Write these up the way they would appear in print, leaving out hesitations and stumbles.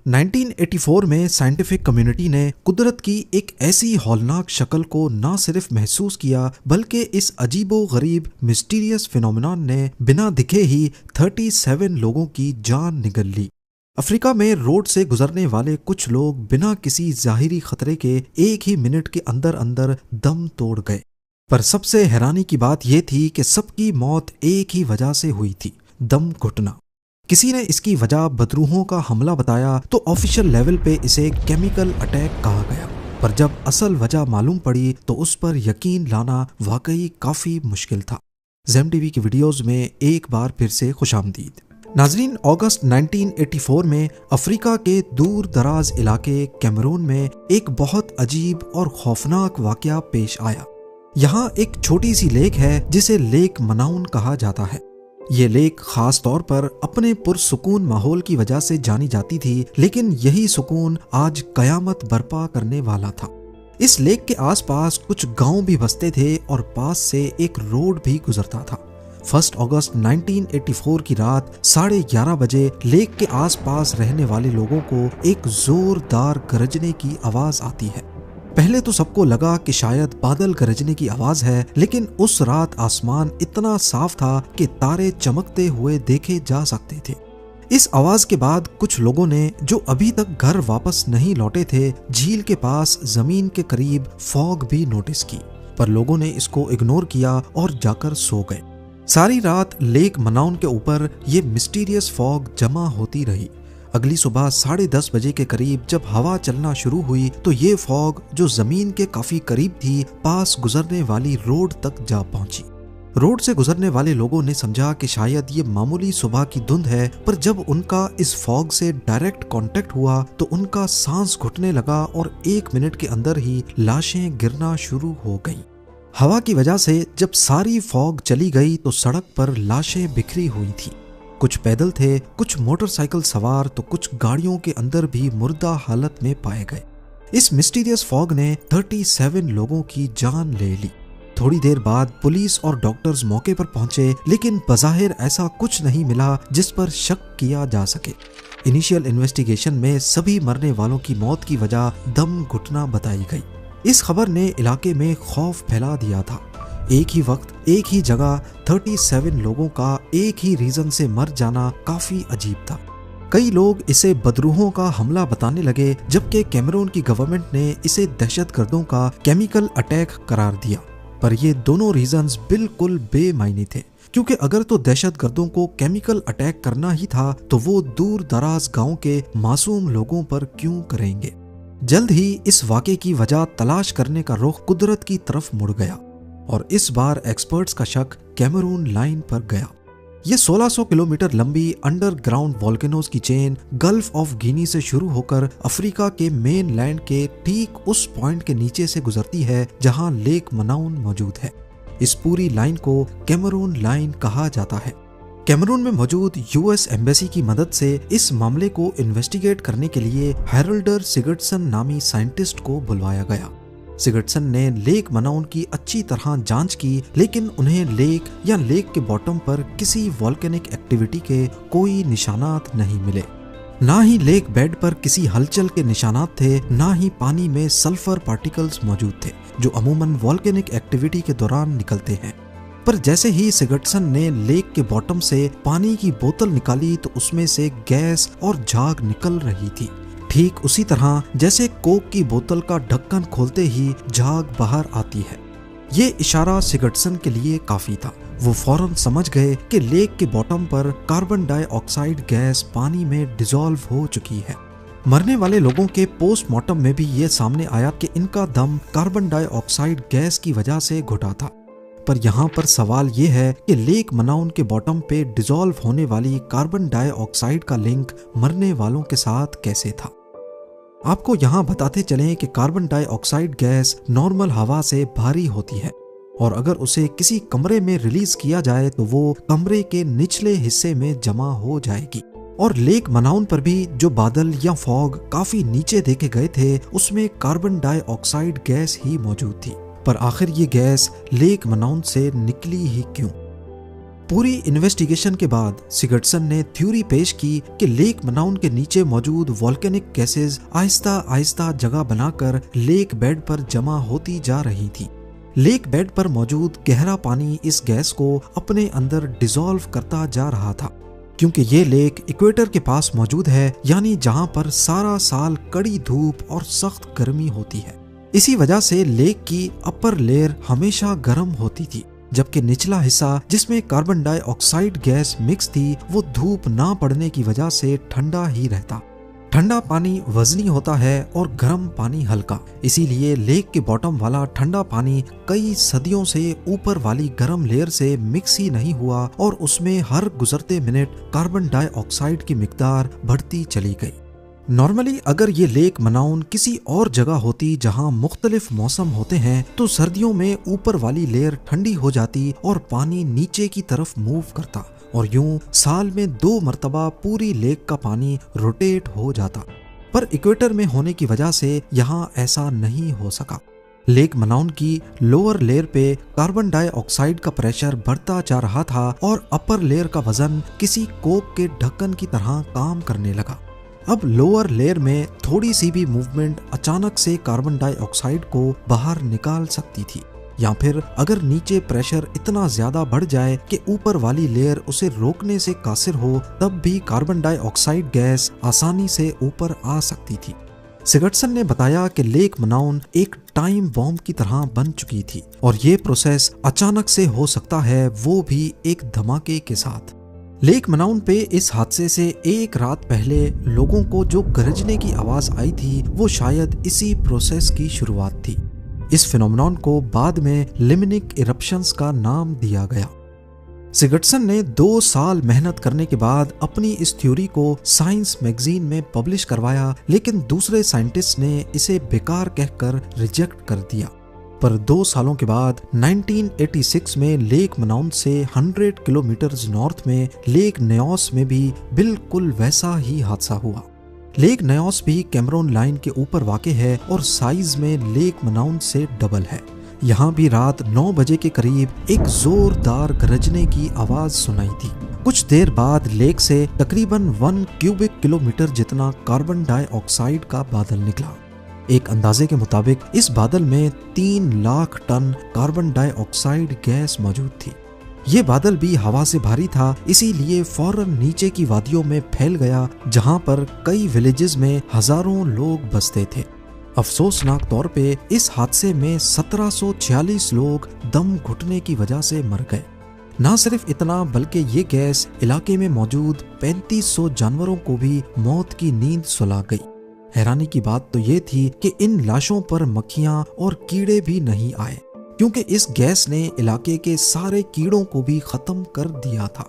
1984 में scientific community ने कुदरत की एक ऐसी हौलनाक शक्ल को न सिर्फ महसूस किया बल्कि इस अजीबो गरीब मिस्टीरियस फिनोमेनन ने बिना दिखे ही 37 लोगों की जान निगल ली। अफ्रीका में रोड से गुजरने वाले कुछ लोग बिना किसी जाहिरी खतरे के एक ही मिनट के अंदर अंदर दम तोड़ गए। पर सबसे हैरानी की बात यह थी कि सबकी मौत एक ही वजह से हुई थी, दम घुटना। किसी ने इसकी वजह बदरूहों का हमला बताया तो ऑफिशियल लेवल पे इसे केमिकल अटैक कहा गया, पर जब असल वजह मालूम पड़ी तो उस पर यकीन लाना वाकई काफी मुश्किल था। ज़ेम टीवी की वीडियोस में एक बार फिर से खुशामदीद। नाजरीन, अगस्त 1984 में अफ्रीका के दूर दराज इलाके कैमरून में एक बहुत अजीब और खौफनाक वाकया पेश आया। यहाँ एक छोटी सी लेक है जिसे लेक मनाउन कहा जाता है। ये लेक खास तौर पर अपने पुरसुकून माहौल की वजह से जानी जाती थी, लेकिन यही सुकून आज कयामत बर्पा करने वाला था। इस लेक के आसपास कुछ गांव भी बसते थे और पास से एक रोड भी गुजरता था। 1 अगस्त 1984 की रात 11:30 बजे लेक के आसपास रहने वाले लोगों को एक जोरदार गरजने की आवाज आती है। पहले तो सबको लगा कि शायद बादल गरजने की आवाज है, लेकिन उस रात आसमान इतना साफ था कि तारे चमकते हुए देखे जा सकते थे। इस आवाज के बाद कुछ लोगों ने, जो अभी तक घर वापस नहीं लौटे थे, झील के पास जमीन के करीब फॉग भी नोटिस की, पर लोगों ने इसको इग्नोर किया और जाकर सो गए। सारी रात लेक मनाउन के ऊपर ये मिस्टीरियस फॉग जमा होती रही। अगली सुबह 10:30 बजे के करीब जब हवा चलना शुरू हुई तो ये फॉग, जो जमीन के काफी करीब थी, पास गुजरने वाली रोड तक जा पहुंची। रोड से गुजरने वाले लोगों ने समझा कि शायद ये मामूली सुबह की धुंध है, पर जब उनका इस फॉग से डायरेक्ट कांटेक्ट हुआ तो उनका सांस घुटने लगा और 1 मिनट के अंदर ही लाशें गिरना शुरू हो गईं। हवा की वजह से जब सारी फॉग चली गई तो सड़क पर लाशें बिखरी हुई थी। कुछ पैदल थे, कुछ मोटरसाइकिल सवार, तो कुछ गाड़ियों के अंदर भी मुर्दा हालत में पाए गए। इस मिस्टीरियस फॉग ने 37 लोगों की जान ले ली। थोड़ी देर बाद पुलिस और डॉक्टर्स मौके पर पहुंचे, लेकिन बज़ाहिर ऐसा कुछ नहीं मिला जिस पर शक किया जा सके। इनिशियल इन्वेस्टिगेशन में सभी मरने वालों की मौत की वजह दम घुटना बताई गई। इस खबर ने इलाके में खौफ फैला दिया था। एक ही वक्त एक ही जगह 37 लोगों का एक ही रीजन से मर जाना काफी अजीब था। कई लोग इसे बदरूहों का हमला बताने लगे, जबकि कैमरून की गवर्नमेंट ने इसे दहशतगर्दों का केमिकल अटैक करार दिया। पर ये दोनों रीजंस बिल्कुल बेमायने थे, क्योंकि अगर तो दहशतगर्दों को केमिकल अटैक करना ही था तो वो दूर दराज गाँव के मासूम लोगों पर क्यों करेंगे। जल्द ही इस वाक़े की वजह तलाश करने का रुख कुदरत की तरफ मुड़ गया और इस बार एक्सपर्ट्स का शक कैमरून लाइन पर गया। ये 1600 किलोमीटर लंबी अंडरग्राउंड वोल्केनोज की चेन गल्फ ऑफ गिनी से शुरू होकर अफ्रीका के मेन लैंड के ठीक उस पॉइंट के नीचे से गुजरती है जहां लेक मनाउन मौजूद है। इस पूरी लाइन को कैमरून लाइन कहा जाता है। कैमरून में मौजूद यूएस एम्बेसी की मदद से इस मामले को इन्वेस्टिगेट करने के लिए हैरोल्डर सिगर्टसन नामी साइंटिस्ट को बुलवाया गया। सिगर्टसन ने लेक मनाउन की अच्छी तरह जांच की, लेकिन उन्हें लेक या लेक के बॉटम पर किसी वॉल्केनिक एक्टिविटी के कोई निशानात नहीं मिले। ना ही लेक बेड पर किसी हलचल के निशानात थे, ना ही पानी में सल्फर पार्टिकल्स मौजूद थे, जो अमूमन वॉल्केनिक एक्टिविटी के दौरान निकलते हैं। पर जैसे ही सिगर्टसन ने लेक के बॉटम से पानी की बोतल निकाली तो उसमें से गैस और झाग निकल रही थी। ठीक उसी तरह जैसे कोक की बोतल का ढक्कन खोलते ही झाग बाहर आती है। ये इशारा सिगर्टसन के लिए काफी था। वो फौरन समझ गए कि लेक के बॉटम पर कार्बन डाइऑक्साइड गैस पानी में डिसॉल्व हो चुकी है। मरने वाले लोगों के पोस्टमार्टम में भी ये सामने आया कि इनका दम कार्बन डाइऑक्साइड गैस की वजह से घुटा था। पर यहाँ पर सवाल ये है कि लेक मनाउन के बॉटम पे डिसॉल्व होने वाली कार्बन डाइऑक्साइड का लिंक मरने वालों के साथ कैसे था। आपको यहाँ बताते चलें कि कार्बन डाइऑक्साइड गैस नॉर्मल हवा से भारी होती है और अगर उसे किसी कमरे में रिलीज किया जाए तो वो कमरे के निचले हिस्से में जमा हो जाएगी। और लेक मनाउन पर भी जो बादल या फॉग काफी नीचे देखे गए थे, उसमें कार्बन डाइऑक्साइड गैस ही मौजूद थी। पर आखिर ये गैस लेक मनाउन से निकली ही क्यों? पूरी इन्वेस्टिगेशन के बाद सिगर्टसन ने थ्योरी पेश की कि लेक मनाउन के नीचे मौजूद वोल्केनिक गैसेस आहिस्ता आहिस्ता जगह बनाकर लेक बेड पर जमा होती जा रही थी। लेक बेड पर मौजूद गहरा पानी इस गैस को अपने अंदर डिसॉल्व करता जा रहा था। क्योंकि ये लेक इक्वेटर के पास मौजूद है, यानी जहां पर सारा साल कड़ी धूप और सख्त गर्मी होती है। इसी वजह से लेक की अपर लेयर हमेशा गर्म होती थी, जबकि निचला हिस्सा जिसमें कार्बन डाइऑक्साइड गैस मिक्स थी वो धूप ना पड़ने की वजह से ठंडा ही रहता। ठंडा पानी वजनी होता है और गर्म पानी हल्का, इसीलिए लेक के बॉटम वाला ठंडा पानी कई सदियों से ऊपर वाली गर्म लेयर से मिक्स ही नहीं हुआ और उसमें हर गुजरते मिनट कार्बन डाइऑक्साइड की मिकदार बढ़ती चली गई। नॉर्मली अगर ये लेक मनाउन किसी और जगह होती जहां मुख्तलिफ मौसम होते हैं तो सर्दियों में ऊपर वाली लेयर ठंडी हो जाती और पानी नीचे की तरफ मूव करता और यूं साल में 2 मरतबा पूरी लेक का पानी रोटेट हो जाता। पर इक्वेटर में होने की वजह से यहाँ ऐसा नहीं हो सका। लेक मनाउन की लोअर लेयर पे कार्बन डाइऑक्साइड का प्रेशर बढ़ता जा रहा था और अपर लेयर का वजन किसी कोक के ढक्कन की तरह काम करने लगा। अब लोअर लेयर में थोड़ी सी भी मूवमेंट अचानक से कार्बन डाइऑक्साइड को बाहर निकाल सकती थी, या फिर अगर नीचे प्रेशर इतना ज्यादा बढ़ जाए कि ऊपर वाली लेयर उसे रोकने से कासिर हो, तब भी कार्बन डाइऑक्साइड गैस आसानी से ऊपर आ सकती थी। सिगर्टसन ने बताया कि लेक मनाउन एक टाइम बॉम्ब की तरह बन चुकी थी और ये प्रोसेस अचानक से हो सकता है, वो भी एक धमाके के साथ। लेक मनाउन पे इस हादसे से एक रात पहले लोगों को जो गरजने की आवाज आई थी वो शायद इसी प्रोसेस की शुरुआत थी। इस फिनोमेनन को बाद में लिम्निक इरप्शंस का नाम दिया गया। सिगर्टसन ने 2 साल मेहनत करने के बाद अपनी इस थ्योरी को साइंस मैगजीन में पब्लिश करवाया, लेकिन दूसरे साइंटिस्ट ने इसे बेकार कहकर रिजेक्ट कर दिया। पर 2 सालों के बाद 1986 में लेक मनाउन से 100 किलोमीटर नॉर्थ में लेक न्योस में भी बिल्कुल वैसा ही हादसा हुआ। लेक न्योस भी कैमरून लाइन के ऊपर वाक़े है और साइज में लेक मनाउन से डबल है। यहाँ भी रात 9 बजे के करीब एक जोरदार गरजने की आवाज सुनाई थी। कुछ देर बाद लेक से तकरीबन 1 क्यूबिक किलोमीटर जितना कार्बन डाइऑक्साइड का बादल निकला। एक अंदाजे के मुताबिक इस बादल में 3 lakh ton carbon dioxide gas मौजूद थी। ये बादल भी हवा से भारी था, इसीलिए फौरन नीचे की वादियों में फैल गया, जहां पर कई विलेजेस में हजारों लोग बसते थे। अफसोसनाक तौर पे इस हादसे में 1746 लोग दम घुटने की वजह से मर गए। ना सिर्फ इतना, बल्कि ये गैस इलाके में मौजूद 3500 जानवरों को भी मौत की नींद सुला गई। हैरानी की बात तो ये थी कि इन लाशों पर मक्खियां और कीड़े भी नहीं आए, क्योंकि इस गैस ने इलाके के सारे कीड़ों को भी खत्म कर दिया था।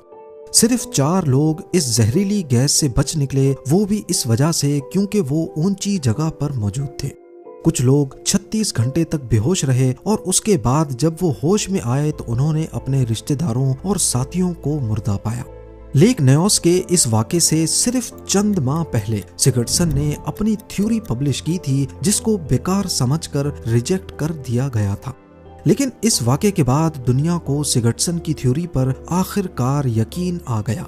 सिर्फ 4 लोग इस जहरीली गैस से बच निकले, वो भी इस वजह से क्योंकि वो ऊंची जगह पर मौजूद थे। कुछ लोग 36 घंटे तक बेहोश रहे और उसके बाद जब वो होश में आए तो उन्होंने अपने रिश्तेदारों और साथियों को मुर्दा पाया। लेक न्योस के इस वाक़े से सिर्फ चंद माह पहले सिगर्टसन ने अपनी थ्योरी पब्लिश की थी, जिसको बेकार समझकर रिजेक्ट कर दिया गया था। लेकिन इस वाक़े के बाद दुनिया को सिगर्टसन की थ्योरी पर आखिरकार यकीन आ गया।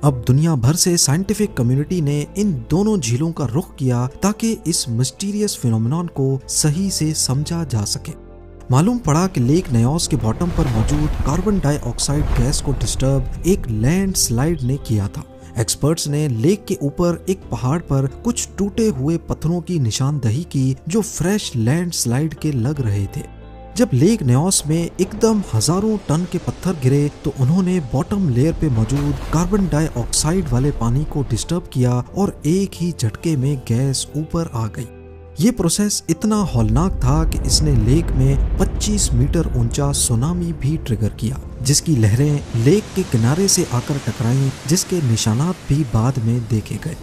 अब दुनिया भर से साइंटिफिक कम्युनिटी ने इन दोनों झीलों का रुख किया ताकि इस मिस्टीरियस फिनोमेनन को सही से समझा जा सके। मालूम पड़ा कि लेक न्योस के बॉटम पर मौजूद कार्बन डाइऑक्साइड गैस को डिस्टर्ब एक लैंडस्लाइड ने किया था। एक्सपर्ट्स ने लेक के ऊपर एक पहाड़ पर कुछ टूटे हुए पत्थरों की निशानदही की जो फ्रेश लैंडस्लाइड के लग रहे थे। जब लेक न्योस में एकदम हजारों टन के पत्थर गिरे तो उन्होंने बॉटम लेयर पे मौजूद कार्बन डाइऑक्साइड वाले पानी को डिस्टर्ब किया और एक ही झटके में गैस ऊपर आ गई। ये प्रोसेस इतना हौलनाक था कि इसने लेक में 25 मीटर ऊंचा सुनामी भी ट्रिगर किया, जिसकी लहरें लेक के किनारे से आकर टकराईं, जिसके निशानात भी बाद में देखे गए।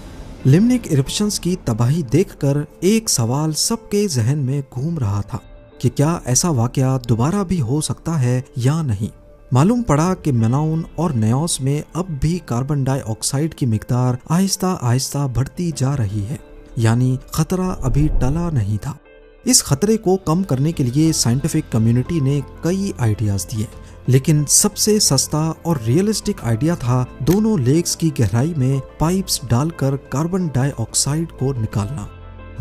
लिम्निक इरप्शंस की तबाही देखकर एक सवाल सबके जहन में घूम रहा था कि क्या ऐसा वाकया दोबारा भी हो सकता है या नहीं। मालूम पड़ा कि मनाउन और न्योस में अब भी कार्बन डाइऑक्साइड की मिकदार आहिस्ता आहिस्ता बढ़ती जा रही है, यानी खतरा अभी टला नहीं था। इस खतरे को कम करने के लिए साइंटिफिक कम्युनिटी ने कई आइडियाज दिए, लेकिन सबसे सस्ता और रियलिस्टिक आइडिया था दोनों लेक्स की गहराई में पाइप्स डालकर कार्बन डाइऑक्साइड को निकालना।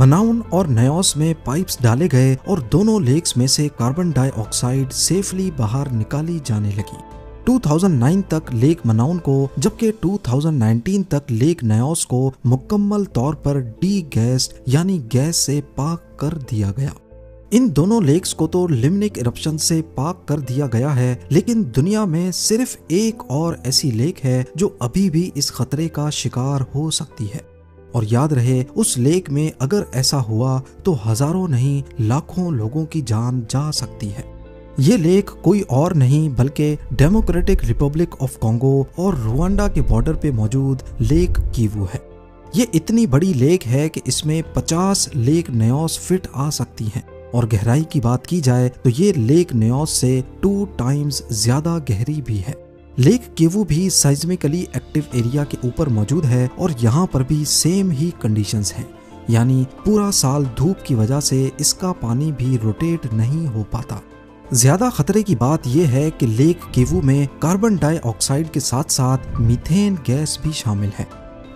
मनाउन और नयोस में पाइप्स डाले गए और दोनों लेक्स में से कार्बन डाइऑक्साइड सेफली बाहर निकाली जाने लगी। 2009 तक लेक मनाउन को जबकि 2019 तक लेक नयोस को मुकम्मल तौर पर डी गैस यानी गैस से पाक कर दिया गया। इन दोनों लेक्स को तो लिम्निक इरप्शन से पाक कर दिया गया है, लेकिन दुनिया में सिर्फ एक और ऐसी लेक है जो अभी भी इस खतरे का शिकार हो सकती है। और याद रहे, उस लेक में अगर ऐसा हुआ तो हजारों नहीं लाखों लोगों की जान जा सकती है। ये लेक कोई और नहीं बल्कि डेमोक्रेटिक रिपब्लिक ऑफ कॉन्गो और रुवांडा के बॉर्डर पे मौजूद लेक कीवू है। ये इतनी बड़ी लेक है कि इसमें 50 लेक नयोस फिट आ सकती हैं। और गहराई की बात की जाए तो ये लेक नयोस से 2 टाइम्स ज्यादा गहरी भी है। लेक कीवू भी साइज्मिकली एक्टिव एरिया के ऊपर मौजूद है और यहाँ पर भी सेम ही कंडीशंस हैं, यानी पूरा साल धूप की वजह से इसका पानी भी रोटेट नहीं हो पाता। ज्यादा खतरे की बात यह है कि लेक कीवू में कार्बन डाइऑक्साइड के साथ साथ मीथेन गैस भी शामिल है।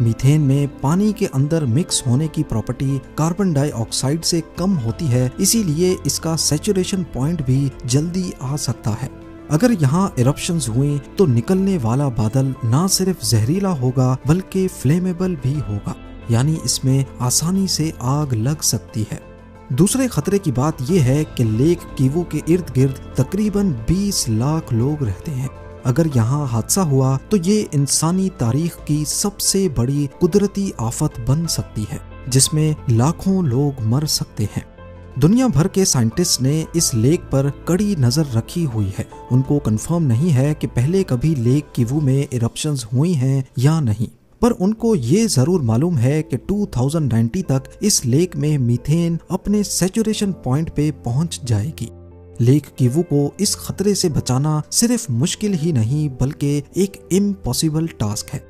मीथेन में पानी के अंदर मिक्स होने की प्रॉपर्टी कार्बन डाइऑक्साइड से कम होती है, इसीलिए इसका सैचुरेशन पॉइंट भी जल्दी आ सकता है। अगर यहाँ इरप्शंस हुई तो निकलने वाला बादल ना सिर्फ जहरीला होगा बल्कि फ्लेमेबल भी होगा, यानी इसमें आसानी से आग लग सकती है। दूसरे खतरे की बात यह है कि लेक कीवू के इर्द गिर्द तकरीबन 20 लाख लोग रहते हैं। अगर यहाँ हादसा हुआ तो ये इंसानी तारीख की सबसे बड़ी कुदरती आफत बन सकती है, जिसमें लाखों लोग मर सकते हैं। दुनिया भर के साइंटिस्ट ने इस लेक पर कड़ी नजर रखी हुई है। उनको कंफर्म नहीं है कि पहले कभी लेक कीवू में इरप्शंस हुई हैं या नहीं, पर उनको ये जरूर मालूम है कि 2090 तक इस लेक में मीथेन अपने सैचुरेशन पॉइंट पे पहुंच जाएगी। लेक कीवू को इस खतरे से बचाना सिर्फ मुश्किल ही नहीं बल्कि एक इम्पॉसिबल टास्क है,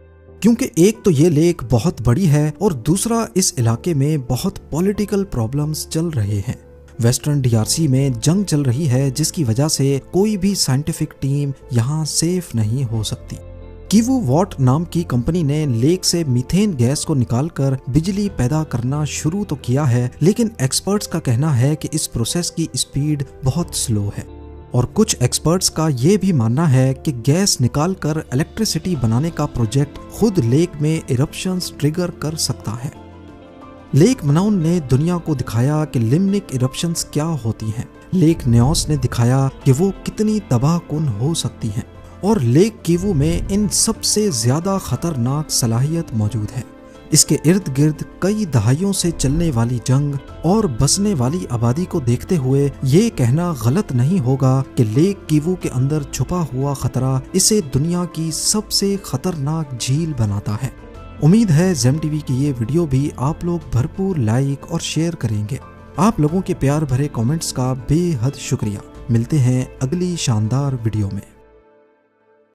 क्योंकि एक तो ये लेक बहुत बड़ी है और दूसरा इस इलाके में बहुत पॉलिटिकल प्रॉब्लम्स चल रहे हैं। वेस्टर्न डीआरसी में जंग चल रही है, जिसकी वजह से कोई भी साइंटिफिक टीम यहाँ सेफ नहीं हो सकती। कीवू वॉट नाम की कंपनी ने लेक से मीथेन गैस को निकालकर बिजली पैदा करना शुरू तो किया है, लेकिन एक्सपर्ट्स का कहना है कि इस प्रोसेस की स्पीड बहुत स्लो है। और कुछ एक्सपर्ट्स का ये भी मानना है कि गैस निकालकर इलेक्ट्रिसिटी बनाने का प्रोजेक्ट खुद लेक में इरप्शंस ट्रिगर कर सकता है। लेक मनाउन ने दुनिया को दिखाया कि लिम्निक इरप्शंस क्या होती हैं। लेक नयोस ने दिखाया कि वो कितनी तबाहकुन हो सकती हैं। और लेक कीवू में इन सबसे ज्यादा खतरनाक सलाहियत मौजूद है। इसके इर्द गिर्द कई दहाइयों से चलने वाली जंग और बसने वाली आबादी को देखते हुए ये कहना गलत नहीं होगा कि लेक कीवू के अंदर छुपा हुआ खतरा इसे दुनिया की सबसे खतरनाक झील बनाता है। उम्मीद है जेम टीवी की ये वीडियो भी आप लोग भरपूर लाइक और शेयर करेंगे। आप लोगों के प्यार भरे कमेंट्स का बेहद शुक्रिया। मिलते हैं अगली शानदार वीडियो में।